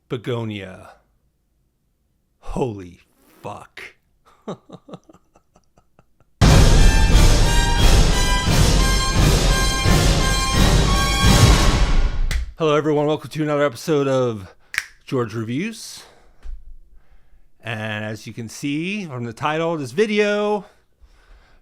Bugonia. Holy fuck. Hello everyone, welcome to another episode of George Reviews. And as you can see from the title of this video,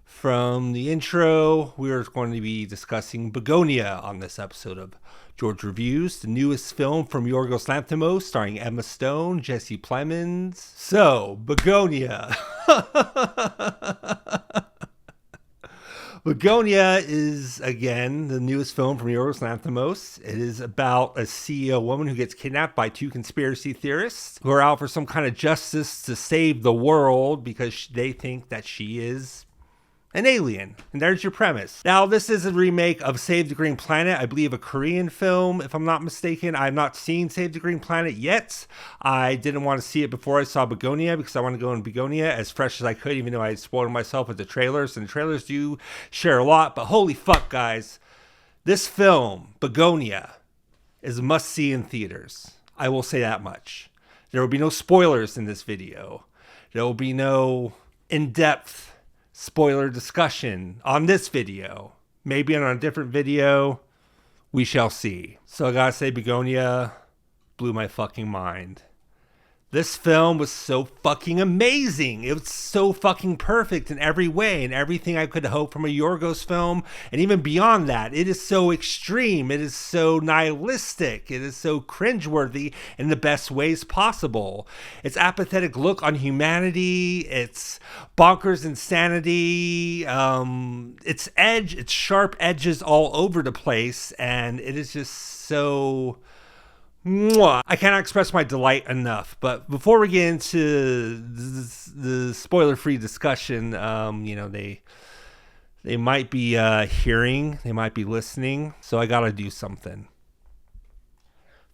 from the intro, we are going to be discussing Bugonia on this episode of George Reviews, the newest film from Yorgos Lanthimos, starring Emma Stone, Jesse Plemons. So, Bugonia. Bugonia is, again, the newest film from Yorgos Lanthimos. It is about a CEO woman who gets kidnapped by two conspiracy theorists who are out for some kind of justice to save the world because they think that she is an alien. And there's your premise. Now, this is a remake of Save the Green Planet, I believe a Korean film, if I'm not mistaken. I've not seen Save the Green Planet yet. I didn't want to see it before I saw Bugonia because I want to go in Bugonia as fresh as I could, even though I spoiled myself with the trailers. And the trailers do share a lot, but holy fuck, guys. This film, Bugonia, is a must-see in theaters. I will say that much. There will be no spoilers in this video. There will be no in-depth spoiler discussion on this video. Maybe on a different video. We shall see. So I gotta say, Bugonia blew my fucking mind. This film was so fucking amazing. It was so fucking perfect in every way and everything I could hope from a Yorgos film. And even beyond that, it is so extreme. It is so nihilistic. It is so cringeworthy in the best ways possible. Its apathetic look on humanity, its bonkers insanity, its edge, its sharp edges all over the place. And it is just so... I cannot express my delight enough. But before we get into the spoiler-free discussion, they might be hearing, they might be listening, so I gotta do something.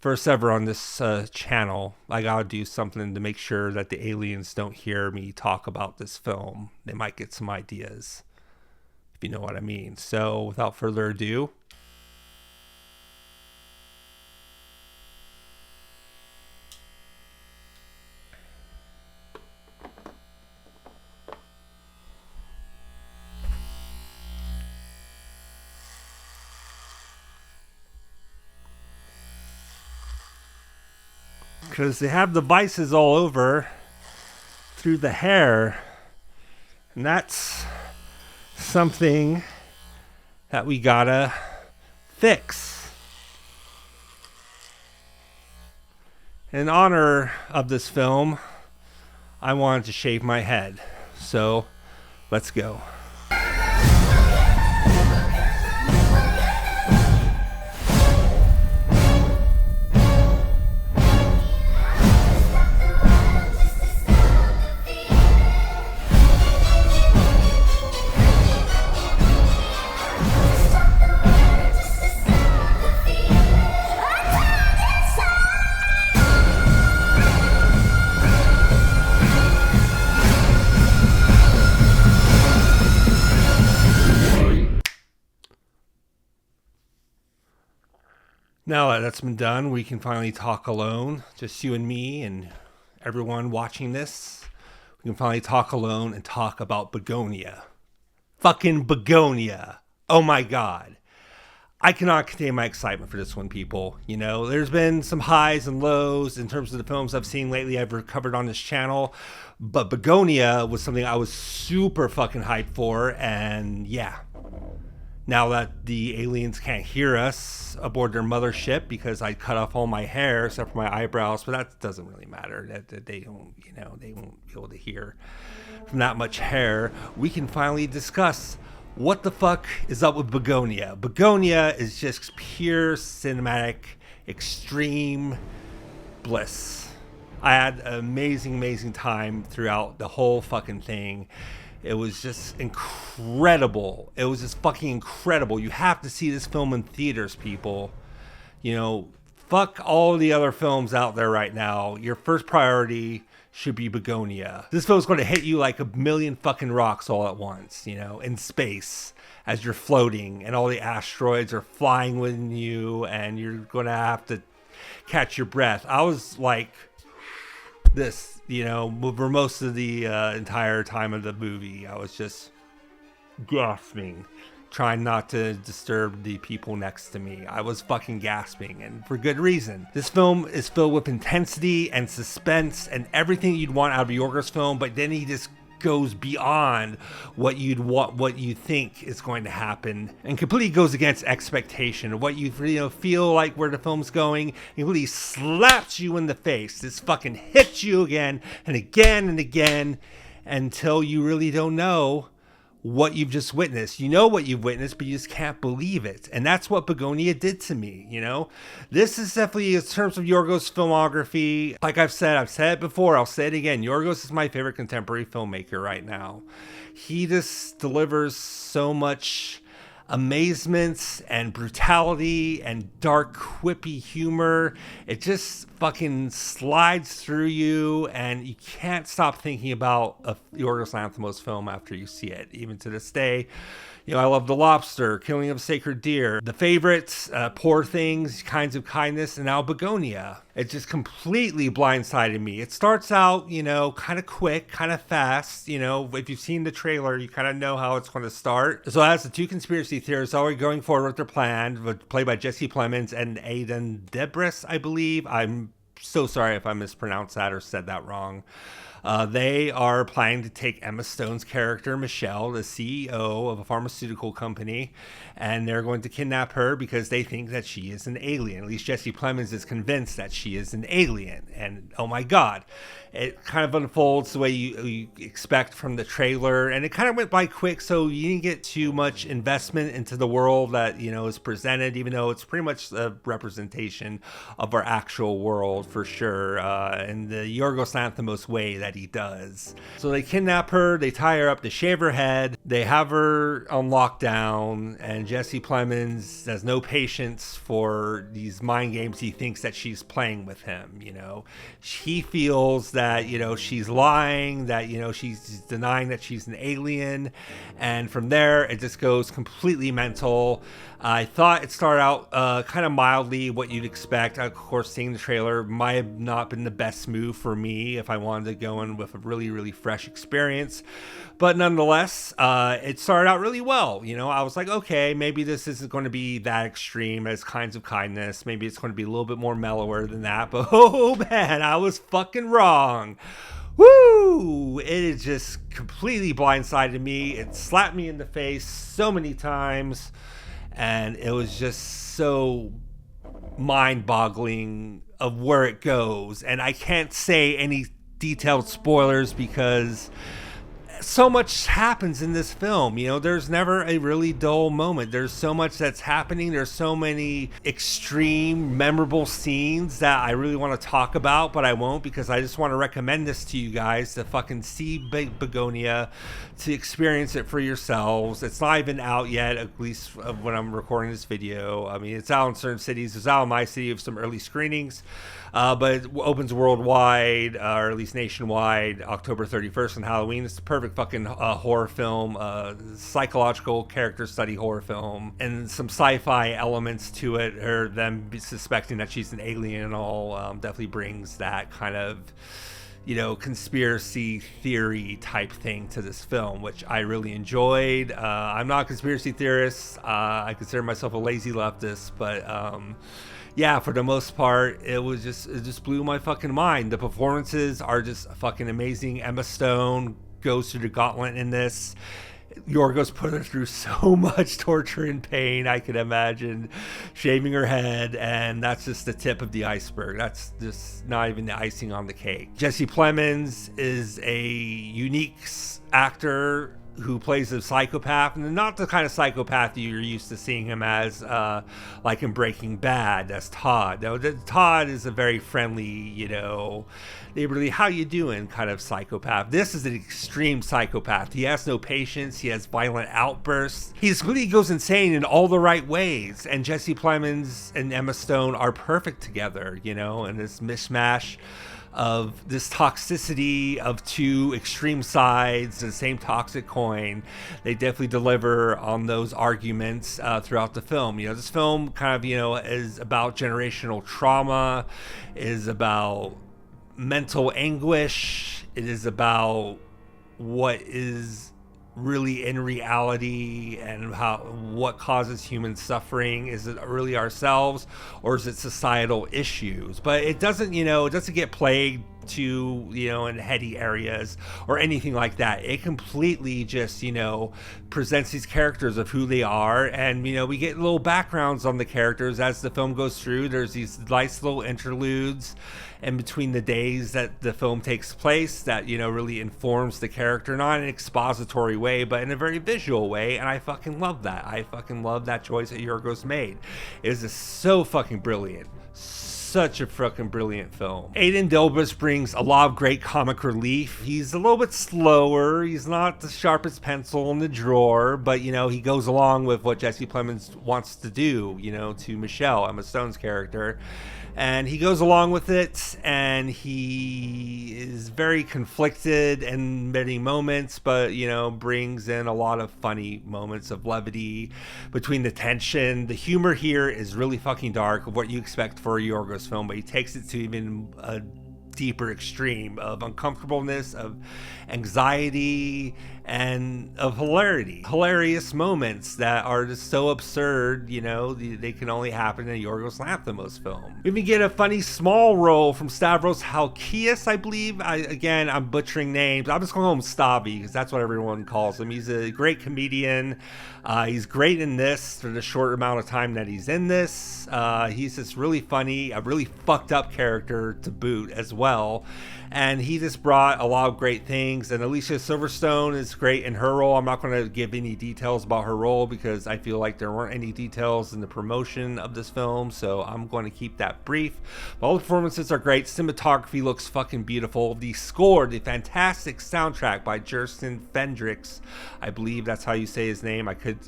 First ever on this channel, I gotta do something to make sure that the aliens don't hear me talk about this film. They might get some ideas, if you know what I mean. So without further ado, because they have devices all over through the hair, and that's something that we gotta fix. In honor of this film, I wanted to shave my head, so let's go. Now that that's been done, we can finally talk alone. Just you and me and everyone watching this. We can finally talk alone and talk about Bugonia. Fucking Bugonia. Oh my God. I cannot contain my excitement for this one, people. You know, there's been some highs and lows in terms of the films I've seen lately I've covered on this channel. But Bugonia was something I was super fucking hyped for. And yeah. Now that the aliens can't hear us aboard their mothership because I cut off all my hair except for my eyebrows, but that doesn't really matter. That they don't, they won't be able to hear from that much hair. We can finally discuss what the fuck is up with Bugonia. Bugonia is just pure cinematic, extreme bliss. I had an amazing time throughout the whole fucking thing. It was just incredible. It was just fucking incredible. You have to see this film in theaters, people. Fuck all the other films out there right now. Your first priority should be Bugonia. This film's going to hit you like a million fucking rocks all at once, in space as you're floating and all the asteroids are flying with you and you're going to have to catch your breath. I was like this, for most of the entire time of the movie. I was just gasping, trying not to disturb the people next to me. I was fucking gasping, and for good reason. This film is filled with intensity and suspense and everything you'd want out of a Yorgos film, but then he just goes beyond what you'd want, what you think is going to happen, and completely goes against expectation. What you feel like where the film's going, he really slaps you in the face. This fucking hits you again and again and again until you really don't know what you've just witnessed. You know what you've witnessed, but you just can't believe it. And that's what Bugonia did to me, This is definitely, in terms of Yorgos' filmography, like I've said it before, I'll say it again, Yorgos is my favorite contemporary filmmaker right now. He just delivers so much amazement and brutality and dark, quippy humor. It just fucking slides through you, and you can't stop thinking about a Yorgos Lanthimos film after you see it. Even to this day, I love The Lobster, Killing of a Sacred Deer, The Favorites, Poor Things, Kinds of Kindness, and now Bugonia. It just completely blindsided me. It starts out, kind of quick, kind of fast. If you've seen the trailer, you kind of know how it's going to start. So as the two conspiracy theorists are going forward with their plan, played by Jesse Plemons and Aidan Delbis, I believe. I'm so sorry if I mispronounced that or said that wrong. They are planning to take Emma Stone's character, Michelle, the CEO of a pharmaceutical company, and they're going to kidnap her because they think that she is an alien. At least Jesse Plemons is convinced that she is an alien. And oh my God, it kind of unfolds the way you expect from the trailer. And it kind of went by quick, so you didn't get too much investment into the world that, is presented, even though it's pretty much a representation of our actual world for sure, in the Yorgos Lanthimos way that he does. So they kidnap her, they tie her up, they shave her head, they have her on lockdown, and Jesse Plemons has no patience for these mind games he thinks that she's playing with him. He feels that she's lying, that she's denying that she's an alien, and from there it just goes completely mental. I thought it started out kind of mildly what you'd expect. Of course, seeing the trailer might have not been the best move for me if I wanted to go in with a really, really fresh experience. But nonetheless, it started out really well. I was like, okay, maybe this isn't going to be that extreme as Kinds of Kindness. Maybe it's going to be a little bit more mellower than that. But oh man, I was fucking wrong. Woo! It is just completely blindsided me. It slapped me in the face so many times. And it was just so mind-boggling of where it goes. And I can't say any detailed spoilers because so much happens in this film. There's never a really dull moment. There's so much that's happening. There's so many extreme, memorable scenes that I really want to talk about, but I won't, because I just want to recommend this to you guys to fucking see Bugonia, to experience it for yourselves. It's not even out yet, at least when I'm recording this video. I mean, it's out in certain cities. It's out in my city of some early screenings. But it opens worldwide, or at least nationwide, October 31st on Halloween. It's the perfect fucking horror film, psychological character study horror film, and some sci-fi elements to it, or them suspecting that she's an alien and all, definitely brings that kind of, conspiracy theory type thing to this film, which I really enjoyed. I'm not a conspiracy theorist. I consider myself a lazy leftist, but yeah, for the most part, it just blew my fucking mind. The performances are just fucking amazing. Emma Stone goes through the gauntlet in this. Yorgos put her through so much torture and pain, I could imagine, shaving her head, and that's just the tip of the iceberg. That's just not even the icing on the cake. Jesse Plemons is a unique actor who plays a psychopath, and not the kind of psychopath you're used to seeing him as, like in Breaking Bad. That's Todd. No, Todd is a very friendly, neighborly, how you doing kind of psychopath. This is an extreme psychopath. He has no patience. He has violent outbursts. He really goes insane in all the right ways. And Jesse Plemons and Emma Stone are perfect together, and this mishmash of this toxicity of two extreme sides of the same toxic coin. They definitely deliver on those arguments throughout the film. This film kind of, is about generational trauma, is about mental anguish. It is about what is really in reality and what causes human suffering. Is it really ourselves, or is it societal issues? But it doesn't get plagued to in heady areas or anything like that. It completely just presents these characters of who they are, and we get little backgrounds on the characters as the film goes through. There's these nice little interludes in between the days that the film takes place that really informs the character, not in an expository way but in a very visual way, and I fucking love that. I fucking love that choice that Yorgos made. It is so fucking brilliant. Such a fucking brilliant film. Aidan Delbis brings a lot of great comic relief. He's a little bit slower. He's not the sharpest pencil in the drawer, but he goes along with what Jesse Plemons wants to do, to Michelle, Emma Stone's character. And he goes along with it, and he is very conflicted in many moments, but, brings in a lot of funny moments of levity between the tension. The humor here is really fucking dark, of what you expect for a Yorgos film, but he takes it to even a deeper extreme of uncomfortableness, of anxiety, and of hilarity. Hilarious moments that are just so absurd, they can only happen in a Yorgos Lanthimos film. We even get a funny small role from Stavros Halkias, I believe. I'm butchering names. I'm just going to call him Stavi because that's what everyone calls him. He's a great comedian. He's great in this for the short amount of time that he's in this. He's just really funny, a really fucked up character to boot as well. And he just brought a lot of great things. And Alicia Silverstone is great in her role. I'm not going to give any details about her role because I feel like there weren't any details in the promotion of this film, so I'm going to keep that brief. But all the performances are great. Cinematography looks fucking beautiful. The score, the fantastic soundtrack by Jersten Fendrix, I believe that's how you say his name. I could,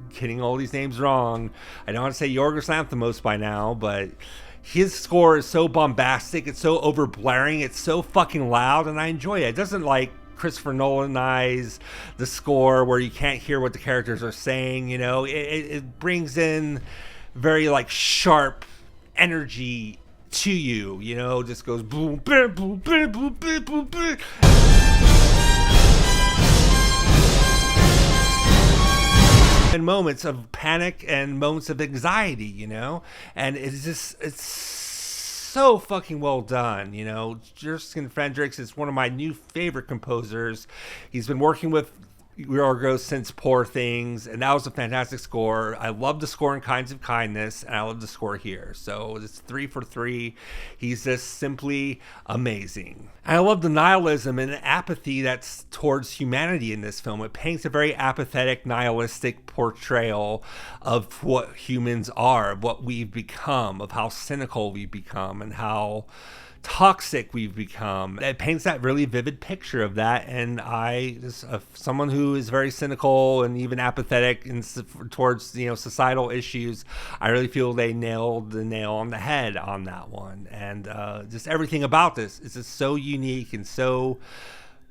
getting all these names wrong. I don't want to say Yorgos Lanthimos by now, but his score is so bombastic, it's so overblaring, it's so fucking loud, and I enjoy it. It doesn't like Christopher Nolan-ize the score where you can't hear what the characters are saying. It brings in very sharp energy to you. Just goes boom, boom, boom, boom, boom, boom, boom, boom. And moments of panic and moments of anxiety, and it's so fucking well done. Jersten Fendrix is one of my new favorite composers. He's been working with Yorgos since Poor Things, and that was a fantastic score. I love the score in Kinds of Kindness, and I love the score here. So it's 3 for 3. He's just simply amazing. And I love the nihilism and apathy that's towards humanity in this film. It paints a very apathetic, nihilistic portrayal of what humans are, of what we've become, of how cynical we've become, and how toxic we've become. It paints that really vivid picture of that, and I, as someone who is very cynical and even apathetic towards societal issues, I really feel they nailed the nail on the head on that one. And just everything about this is just so unique and so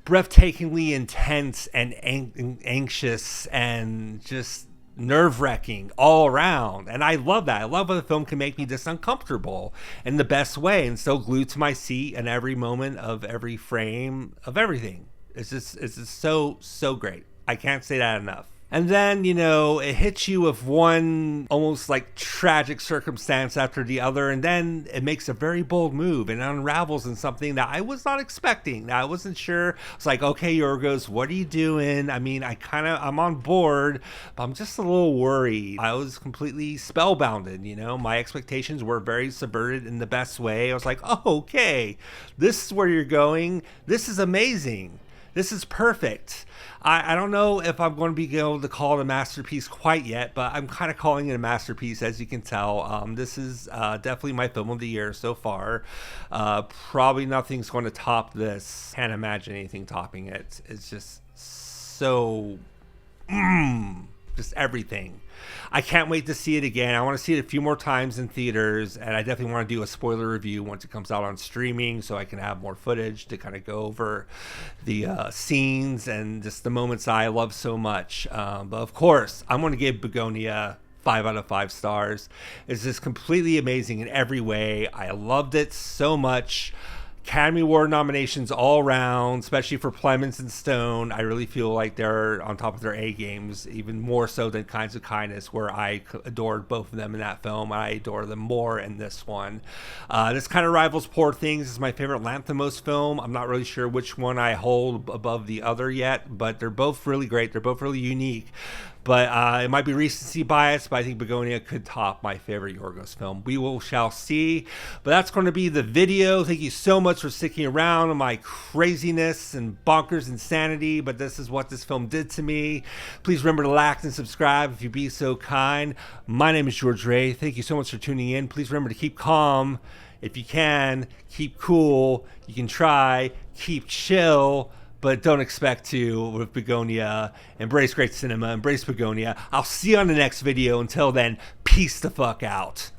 breathtakingly intense and anxious and just nerve-wracking all around, and I love that. I love when the film can make me just uncomfortable in the best way and so glued to my seat in every moment of every frame of everything. It's just so great. I can't say that enough. And then, it hits you with one almost tragic circumstance after the other, and then it makes a very bold move and unravels in something that I was not expecting. Now, I wasn't sure. It's like, okay, Yorgos, what are you doing? I mean, I'm on board, but I'm just a little worried. I was completely spellbounded, My expectations were very subverted in the best way. I was like, oh, okay, this is where you're going. This is amazing. This is perfect. I don't know if I'm going to be able to call it a masterpiece quite yet, but I'm kind of calling it a masterpiece, as you can tell. This is definitely my film of the year so far. Probably nothing's going to top this. Can't imagine anything topping it. It's just so just everything. I can't wait to see it again. I want to see it a few more times in theaters, and I definitely want to do a spoiler review once it comes out on streaming so I can have more footage to kind of go over the scenes and just the moments I love so much. But of course, I'm going to give Bugonia 5 out of 5 stars. It's just completely amazing in every way. I loved it so much. Academy Award nominations all around, especially for Plemons and Stone. I really feel like they're on top of their A games, even more so than Kinds of Kindness, where I adored both of them in that film. I adore them more in this one. This kind of rivals Poor Things. This is my favorite Lanthimos film. I'm not really sure which one I hold above the other yet, but they're both really great. They're both really unique. But it might be recency bias, but I think Bugonia could top my favorite Yorgos film. Shall see. But that's going to be the video. Thank you so much for sticking around on my craziness and bonkers insanity. But this is what this film did to me. Please remember to like and subscribe if you be so kind. My name is George Ray. Thank you so much for tuning in. Please remember to keep calm if you can. Keep cool. You can try. Keep chill. But don't expect to with Bugonia. Embrace great cinema. Embrace Bugonia. I'll see you on the next video. Until then, peace the fuck out.